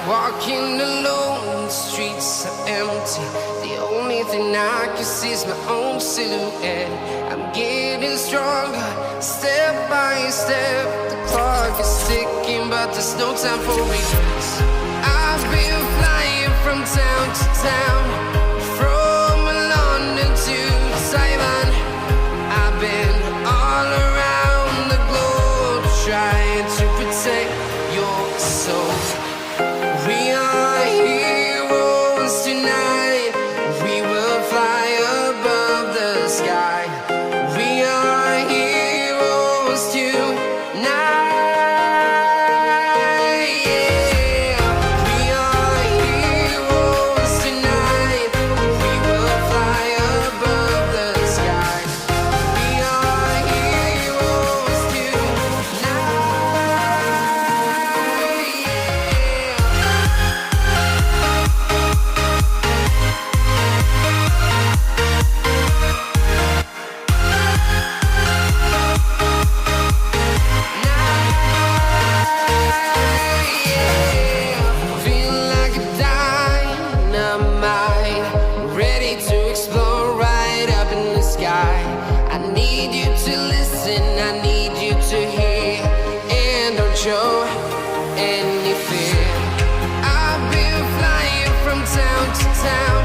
Walking alone, the streets are empty. The only thing I can see is my own silhouette. I'm getting stronger, step by step. The clock is ticking, but there's no time for regrets. I've been flying from town to town, from London to Taiwan. I've been all around the globe, trying to protect your soul. We are heroes tonight. We will fly above the sky. We are heroes tonight. Yeah. We are heroes tonight. We will fly above the sky. We are heroes tonight. Feeling like a dynamite, ready to explode right up in the sky. I need you to listen, I need you to hear, and don't show any fear. I've been flying from town to town,